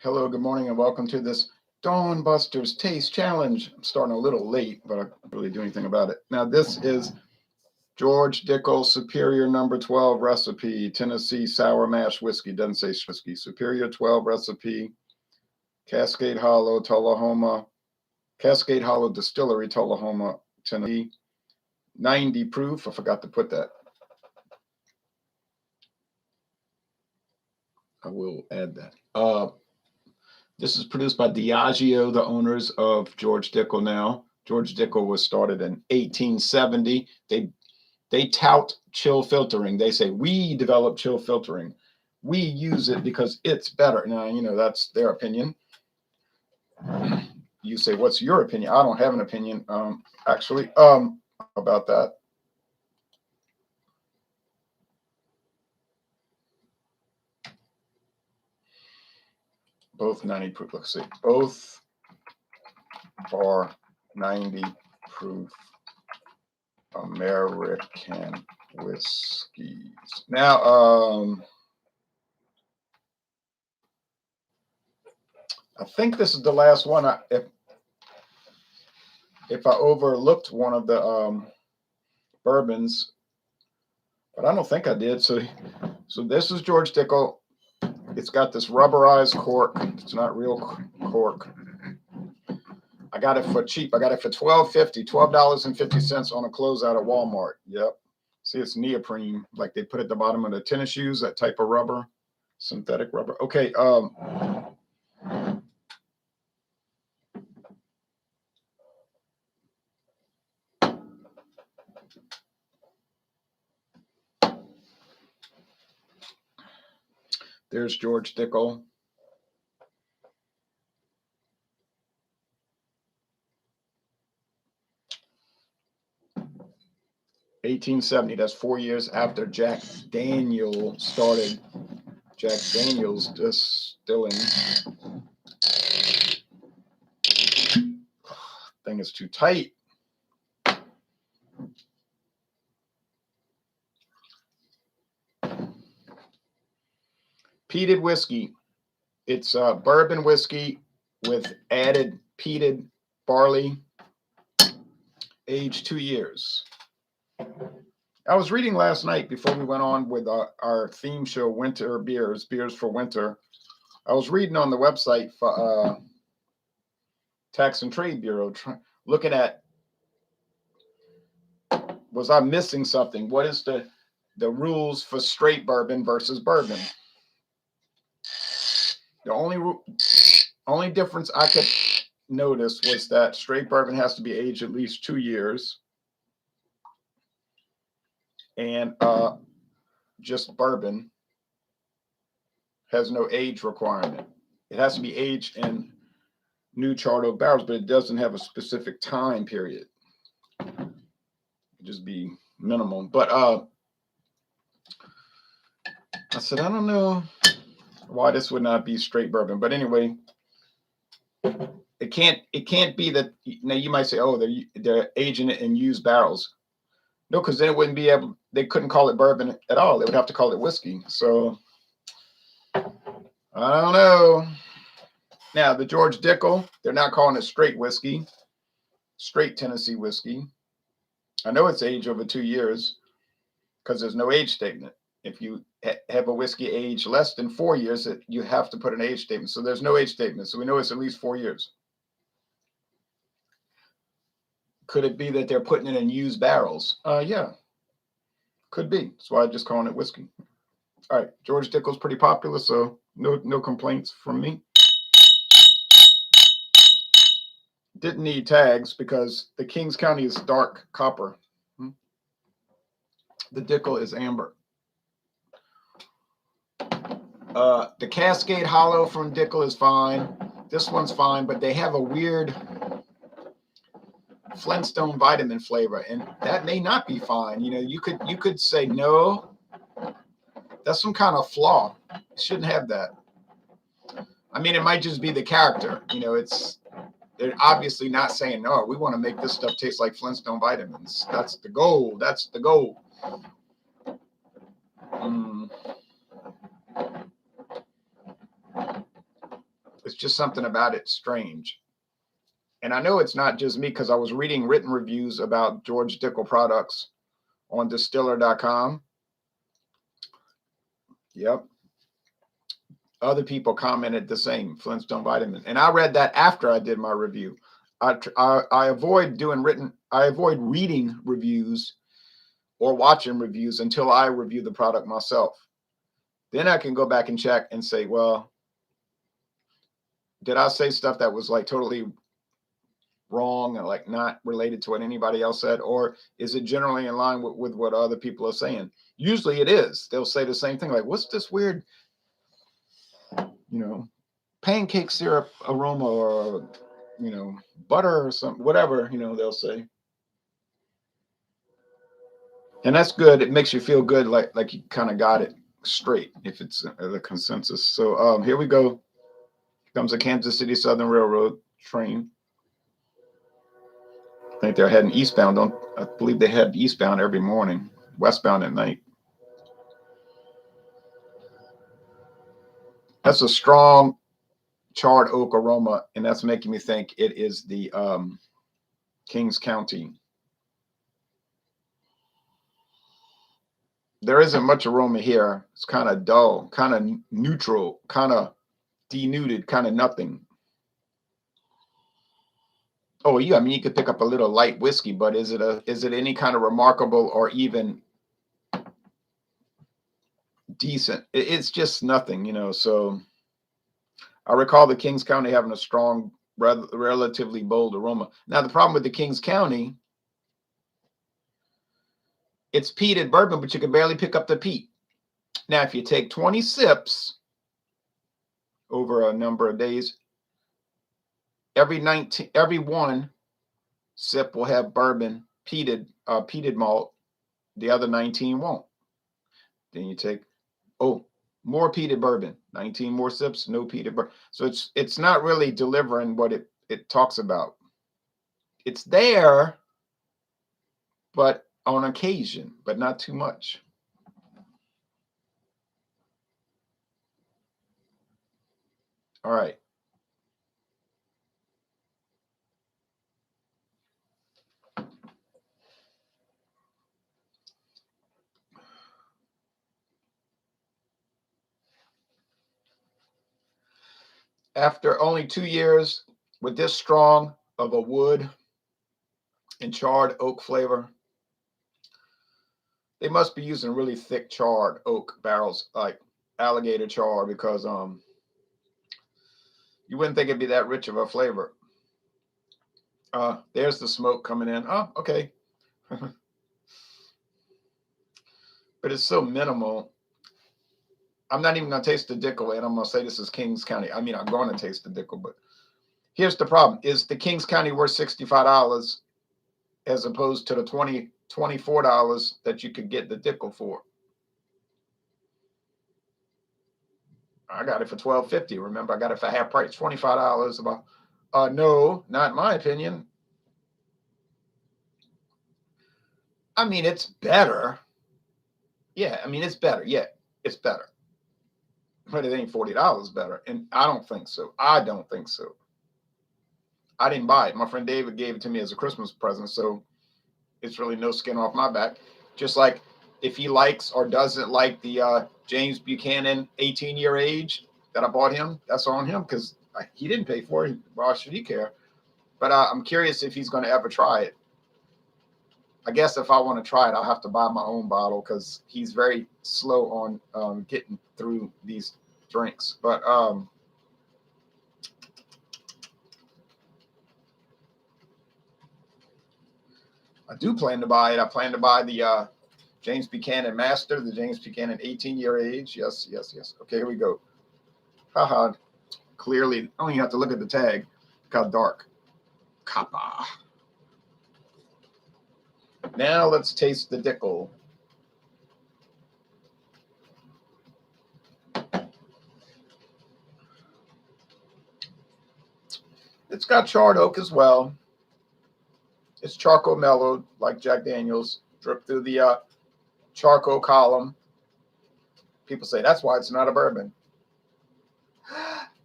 Hello, good morning, and welcome to this Dawn Busters Taste Challenge. I'm starting a little late, but I can't really do anything about it. Now, this is George Dickel Superior Number 12 recipe, Tennessee Sour Mash Whiskey. Doesn't say whiskey. Superior 12 recipe, Cascade Hollow, Tullahoma, Cascade Hollow Distillery, Tullahoma, Tennessee. 90 proof. I forgot to put that. I will add that. This is produced by Diageo, the owners of George Dickel Now. George Dickel was started in 1870. They tout chill filtering. They say, we develop chill filtering. We use it because it's better. Now, that's their opinion. You say, what's your opinion? I don't have an opinion, actually, about that. Both 90 proof. Let's see. Both are 90 proof American whiskeys. Now, I think this is the last one. If I overlooked one of the bourbons, but I don't think I did. So this is George Dickel. It's got this rubberized cork. It's not real cork. I got it for cheap. I got it for $12.50 on a closeout at Walmart. Yep. See, it's neoprene, like they put at the bottom of the tennis shoes, that type of rubber, synthetic rubber. Okay. There's George Dickel. $1870. That's 4 years after Jack Daniel started. Jack Daniel's distilling. Thing is too tight. Peated whiskey. It's bourbon whiskey with added peated barley, aged 2 years. I was reading last night before we went on with our theme show, Winter Beers for Winter. I was reading on the website for Tax and Trade Bureau, looking at, was I missing something? What is the rules for straight bourbon versus bourbon? The only difference I could notice was that straight bourbon has to be aged at least 2 years. And just bourbon has no age requirement. It has to be aged in new charred oak barrels, but it doesn't have a specific time period. It'd just be minimum. But I said, I don't know why this would not be straight bourbon. But anyway, it can't be that. Now you might say, oh, they're aging it in used barrels. No, because then it wouldn't be able. They couldn't call it bourbon at all. They would have to call it whiskey. So I don't know. Now the George Dickel, they're not calling it straight whiskey, straight Tennessee whiskey. I know it's aged over 2 years because there's no age statement. If you have a whiskey aged less than 4 years, you have to put an age statement. So there's no age statement. So we know it's at least 4 years. Could it be that they're putting it in used barrels? Yeah, could be. That's why I'm just calling it whiskey. All right, George Dickel's pretty popular, so no complaints from me. Didn't need tags because the Kings County is dark copper. The Dickel is amber. The Cascade Hollow from Dickel is fine. This one's fine, but they have a weird Flintstone vitamin flavor, and that may not be fine. You could say no. That's some kind of flaw. It shouldn't have that. I mean, it might just be the character. They're obviously not saying, no, we want to make this stuff taste like Flintstone vitamins. That's the goal. That's the goal. It's just something about it strange. And I know it's not just me because I was reading written reviews about George Dickel products on distiller.com. Yep. Other people commented the same, Flintstone vitamin. And I read that after I did my review. I avoid reading reviews or watching reviews until I review the product myself. Then I can go back and check and say, well, did I say stuff that was like totally wrong and like not related to what anybody else said? Or is it generally in line with what other people are saying? Usually it is. They'll say the same thing, like, what's this weird, pancake syrup aroma, or, butter or something, whatever, they'll say. And that's good. It makes you feel good, like you kind of got it straight if it's the consensus. So here we go. Here comes a Kansas City Southern Railroad train. I think they're heading eastbound. I believe they head eastbound every morning, westbound at night. That's a strong charred oak aroma, and that's making me think it is the Kings County. There isn't much aroma here. It's kind of dull, kind of neutral, kind of denuded, kind of nothing. Oh, yeah, I mean, you could pick up a little light whiskey, but is it any kind of remarkable or even decent? It's just nothing, so I recall the Kings County having a strong, relatively bold aroma. Now, the problem with the Kings County, it's peated bourbon, but you can barely pick up the peat. Now, if you take 20 sips over a number of days, every one sip will have bourbon, peated malt. The other 19 won't. Then you take, more peated bourbon, 19 more sips, no peated bourbon. So it's not really delivering what it talks about. It's there, but on occasion, but not too much. All right. After only 2 years with this strong of a wood and charred oak flavor, they must be using really thick charred oak barrels, like alligator char, because you wouldn't think it'd be that rich of a flavor. There's the smoke coming in. Oh, okay. But it's so minimal. I'm not even going to taste the Dickel, and I'm going to say this is Kings County. I mean, I'm going to taste the Dickel, but here's the problem. Is the Kings County worth $65 as opposed to the $24 that you could get the Dickel for? I got it for $12.50. Remember, I got it for half price, $25. No, not in my opinion. I mean, it's better. Yeah, I mean, it's better. Yeah, it's better. But it ain't $40 better. And I don't think so. I don't think so. I didn't buy it. My friend David gave it to me as a Christmas present. So it's really no skin off my back. Just like if he likes or doesn't like the James Buchanan 18-year age that I bought him, that's on him because he didn't pay for it. Why should he care? But I'm curious if he's going to ever try it. I guess if I want to try it, I'll have to buy my own bottle because he's very slow on getting through these drinks. But I do plan to buy it. I plan to buy the James Buchanan Master, the James Buchanan 18-year age. Yes, yes, yes. Okay, here we go. Haha. Clearly, I don't even have to look at the tag. Look how dark. Kappa. Now let's taste the Dickel. It's got charred oak as well. It's charcoal mellowed like Jack Daniels, dripped through the charcoal column. People say that's why it's not a bourbon.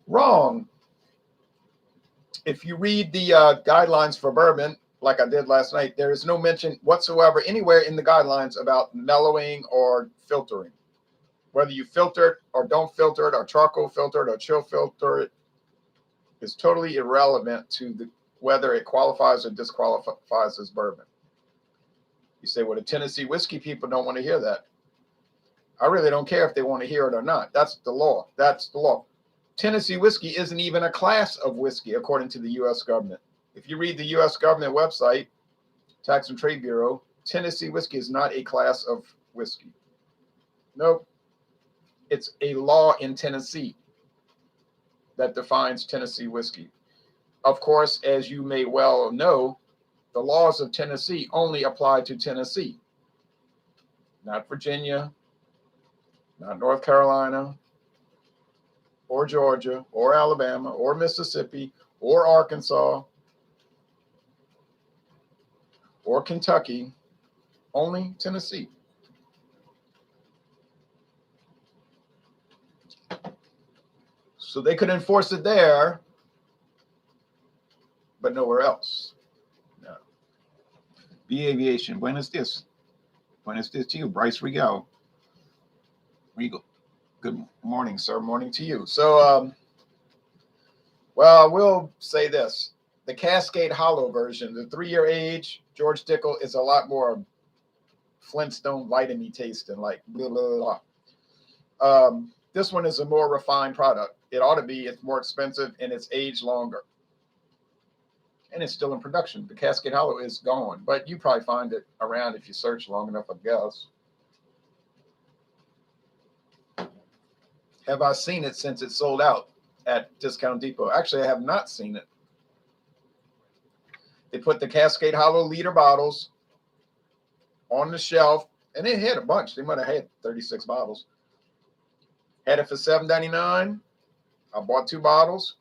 Wrong. if you read the guidelines for bourbon, like I did last night, there is no mention whatsoever anywhere in the guidelines about mellowing or filtering. Whether you filter it or don't filter it, or charcoal filter it or chill filter it, is totally irrelevant to whether it qualifies or disqualifies as bourbon. You say, well, the Tennessee whiskey people don't want to hear that. I really don't care if they want to hear it or not. That's the law. That's the law. Tennessee whiskey isn't even a class of whiskey, according to the U.S. government. If you read the U.S. government website, Tax and Trade Bureau, Tennessee whiskey is not a class of whiskey. Nope. It's a law in Tennessee that defines Tennessee whiskey. Of course, as you may well know, the laws of Tennessee only apply to Tennessee, not Virginia, not North Carolina, or Georgia, or Alabama, or Mississippi, or Arkansas, or Kentucky, only Tennessee. So they could enforce it there, but nowhere else. No. B Aviation, buenos dias. Buenos dias to you, Bryce Regal. Good morning, sir. Morning to you. So, well, I will say this. The Cascade Hollow version, the 3-year age, George Dickel, is a lot more Flintstone vitamin tasting, like blah, blah, blah. This one is a more refined product. It ought to be. It's more expensive, and it's aged longer. And it's still in production. The Cascade Hollow is gone, but you probably find it around if you search long enough, I guess. Have I seen it since it sold out at Discount Depot? Actually, I have not seen it. They put the Cascade Hollow liter bottles on the shelf, and it had a bunch. They might have had 36 bottles. Had it for $7.99. I bought 2 bottles.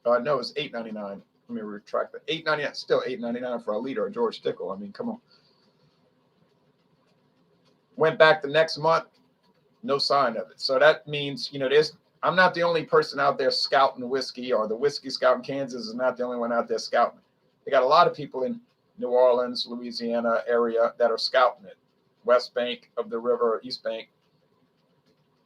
No, it was $8.99. Let me retract that. $8.99, still $8.99 for a liter of George Dickel. I mean, come on. Went back the next month. No sign of it. So that means, you know, I'm not the only person out there scouting whiskey, or the Whiskey Scout in Kansas is not the only one out there scouting. They got a lot of people in New Orleans, Louisiana area that are scouting it. West bank of the river, east bank,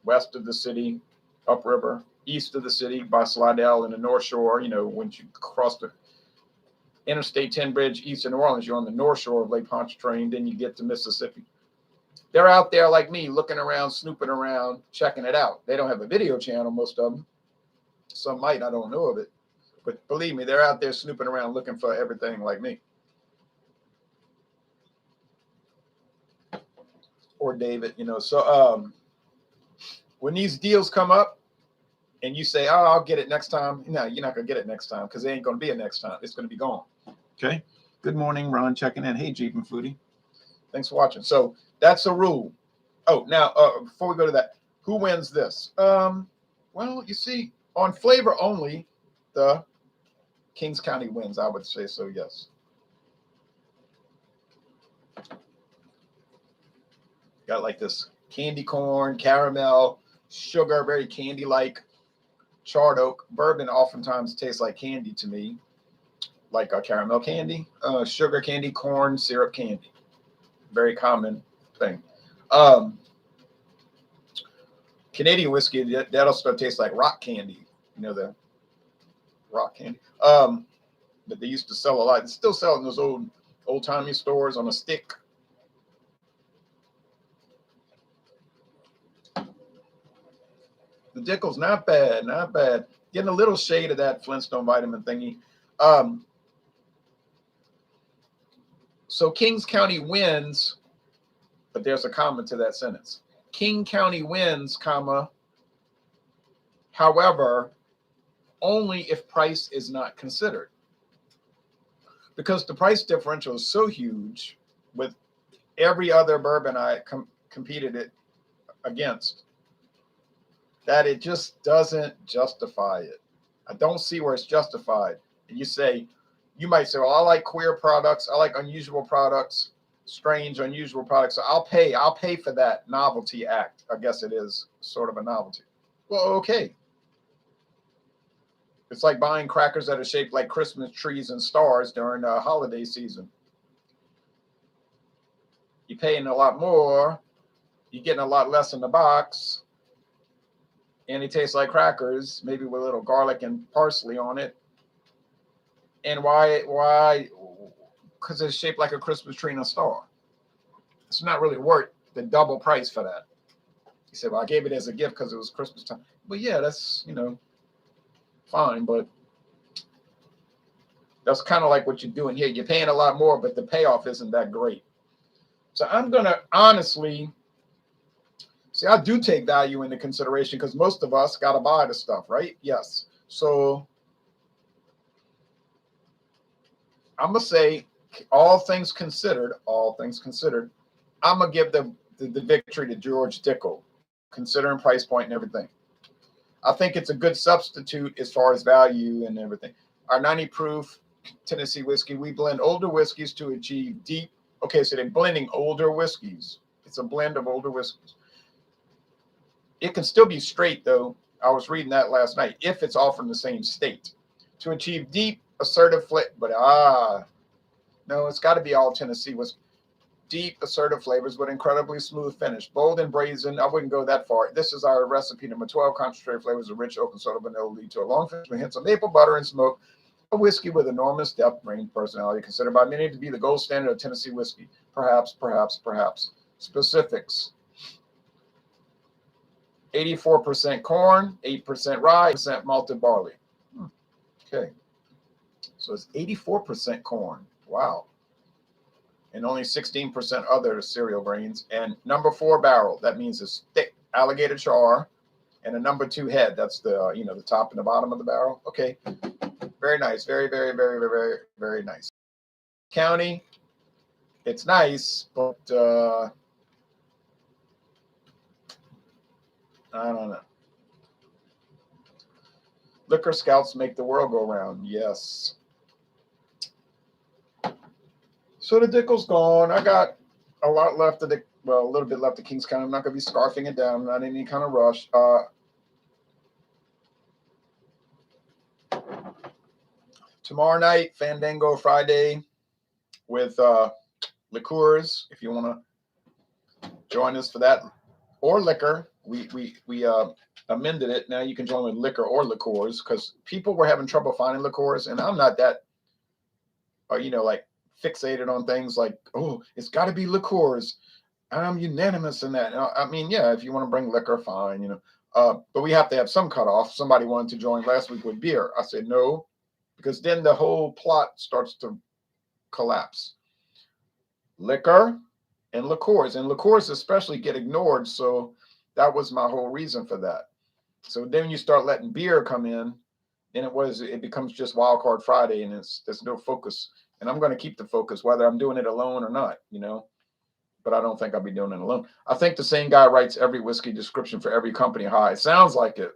west of the city, upriver, east of the city by Slidell and the North Shore. You know, once you cross the Interstate 10 bridge east of New Orleans, you're on the North Shore of Lake Pontchartrain, then you get to Mississippi. They're out there like me, looking around, snooping around, checking it out. They don't have a video channel, most of them. Some might, I don't know of it. But believe me, they're out there snooping around looking for everything like me. Or David, you know. So when these deals come up and you say, oh, I'll get it next time. No, you're not going to get it next time, because there ain't going to be a next time. It's going to be gone. Okay. Good morning, Ron, checking in. Hey, Jeep and Foodie. Thanks for watching. So that's a rule. Oh, now, before we go to that, who wins this? Well, you see, on flavor only, the Kings County wins. I would say so, yes. Got like this candy corn, caramel, sugar, very candy-like. Charred oak. Bourbon oftentimes tastes like candy to me, like a caramel candy, sugar candy, corn, syrup candy. Very common thing. Canadian whiskey, that'll start to taste like rock candy. You know, the rock candy. But they used to sell a lot. They still sell it in those old-timey stores on a stick. The Dickel's not bad, not bad. Getting a little shade of that Flintstone vitamin thingy. So Kings County wins, but there's a comma to that sentence. King County wins, comma, however, only if price is not considered. Because the price differential is so huge with every other bourbon I competed it against, that it just doesn't justify it. I don't see where it's justified. And you might say, well, I like queer products. I like unusual products, strange, unusual products. So I'll pay for that novelty act. I guess it is sort of a novelty. Well, okay. It's like buying crackers that are shaped like Christmas trees and stars during the holiday season. You're paying a lot more. You're getting a lot less in the box. And it tastes like crackers, maybe with a little garlic and parsley on it. And why? Because it's shaped like a Christmas tree and a star. It's not really worth the double price for that. He said, well, I gave it as a gift because it was Christmas time. But yeah, that's, fine. But that's kind of like what you're doing here. You're paying a lot more, but the payoff isn't that great. So I'm going to honestly, see, I do take value into consideration because most of us got to buy the stuff, right? Yes. So I'm going to say, all things considered, I'm going to give the victory to George Dickel, considering price point and everything. I think it's a good substitute as far as value and everything. Our 90 proof Tennessee whiskey, we blend older whiskeys to achieve deep. Okay, so they're blending older whiskeys. It's a blend of older whiskeys. It can still be straight, though. I was reading that last night, if it's all from the same state. To achieve deep, assertive flavor, but no, it's got to be all Tennessee whiskey. Deep, assertive flavors with incredibly smooth finish. Bold and brazen, I wouldn't go that far. This is our recipe number 12. Concentrated flavors of rich oak and soda vanilla lead to a long finish with hints of maple, butter, and smoke. A whiskey with enormous depth, range, personality, considered by many to be the gold standard of Tennessee whiskey. Perhaps. Specifics. 84% corn, 8% rye, 8% malted barley. Okay. So it's 84% corn. Wow. And only 16% other cereal grains. And number 4 barrel, that means it's thick alligator char. And a number 2 head, that's the the top and the bottom of the barrel. Okay. Very nice. Very, very, very, very, very, very nice. County, it's nice, but I don't know. Liquor scouts make the world go round. Yes. So the Dickel's gone. I got a lot left of a little bit left of Kings County. I'm not going to be scarfing it down. I'm not in any kind of rush. Tomorrow night, Fandango Friday with liqueurs. If you want to join us for that, or liquor, we amended it. Now you can join with liquor or liqueurs because people were having trouble finding liqueurs, and I'm not that, like fixated on things like, oh, it's got to be liqueurs. I'm unanimous in that. I mean, yeah, if you want to bring liquor, fine, but we have to have some cutoff. Somebody wanted to join last week with beer. I said no, because then the whole plot starts to collapse. Liquor and liqueurs especially get ignored. So that was my whole reason for that. So then you start letting beer come in, and it becomes just Wild Card Friday, and there's no focus. And I'm going to keep the focus whether I'm doing it alone or not, but I don't think I'll be doing it alone. I think the same guy writes every whiskey description for every company. Hi, it sounds like it.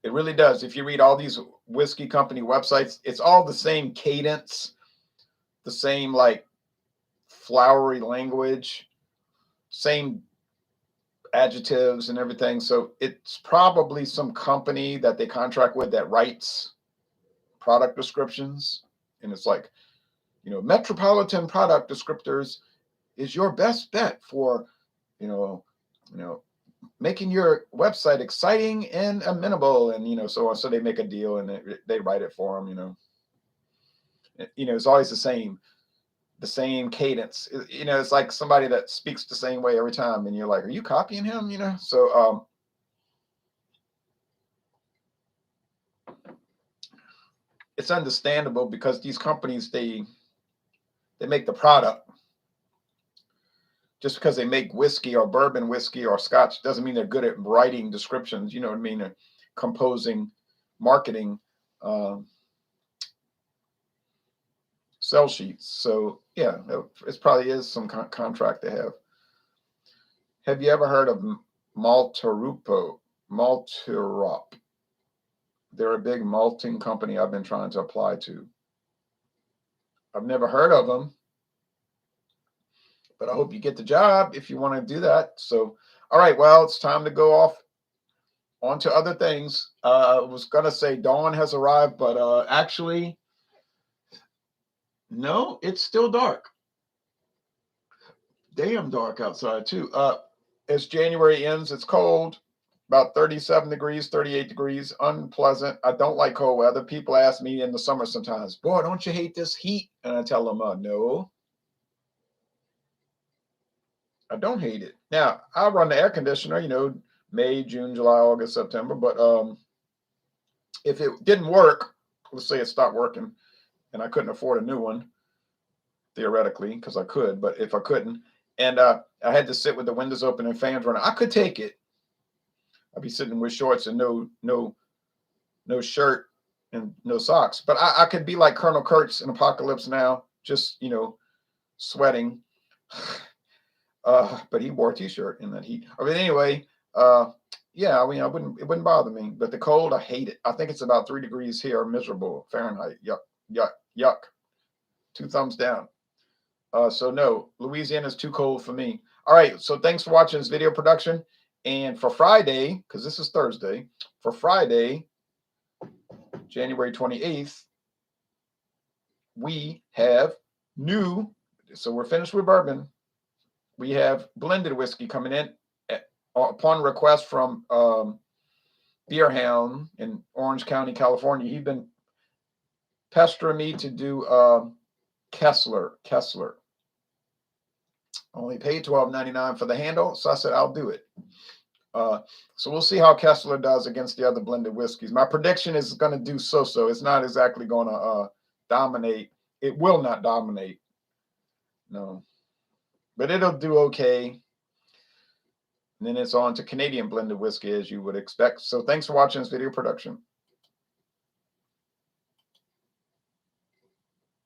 It really does. If you read all these whiskey company websites, it's all the same cadence, the same like flowery language, same adjectives and everything. So it's probably some company that they contract with that writes product descriptions. And it's like, Metropolitan Product Descriptors is your best bet for, making your website exciting and amenable, and so on. So they make a deal and they write it for them. It's always the same cadence. It's like somebody that speaks the same way every time, and you're like, are you copying him? So it's understandable because these companies they make the product. Just because they make whiskey or bourbon whiskey or scotch doesn't mean they're good at writing descriptions. You know what I mean? They're composing, marketing, sell sheets. So yeah, it probably is some contract they have. Have you ever heard of Malterup? They're a big malting company I've been trying to apply to. I've never heard of them, but I hope you get the job if you want to do that. So, all right, well, it's time to go off on to other things. I was going to say dawn has arrived, but actually, no, it's still dark. Damn dark outside, too. As January ends, it's cold, about 37 degrees, 38 degrees, unpleasant. I don't like cold weather. People ask me in the summer sometimes, boy, don't you hate this heat? And I tell them, no, I don't hate it. Now, I run the air conditioner, May, June, July, August, September. But if it didn't work, let's say it stopped working and I couldn't afford a new one, theoretically, because I could, but if I couldn't, and I had to sit with the windows open and fans running, I could take it. I'd be sitting with shorts and no shirt and no socks. But I could be like Colonel Kurtz in Apocalypse Now, just sweating. But he wore a t-shirt in that heat. I mean, anyway, yeah, I mean, it wouldn't bother me. But the cold, I hate it. I think it's about 3 degrees here, miserable Fahrenheit. Yuck, yuck, yuck. 2 thumbs down. So no, Louisiana is too cold for me. All right, so thanks for watching this video production. And for Friday, because this is Thursday, for Friday, January 28th, we have so we're finished with bourbon. We have blended whiskey coming in upon request from Beer Hound in Orange County, California. He's been pestering me to do Kessler. Only paid $12.99 for the handle, so I said I'll do it. So we'll see how Kessler does against the other blended whiskeys. My prediction is going to do so-so. It's not exactly going to dominate. It will not dominate. No. But it'll do okay. And then it's on to Canadian blended whiskey, as you would expect. So thanks for watching this video production.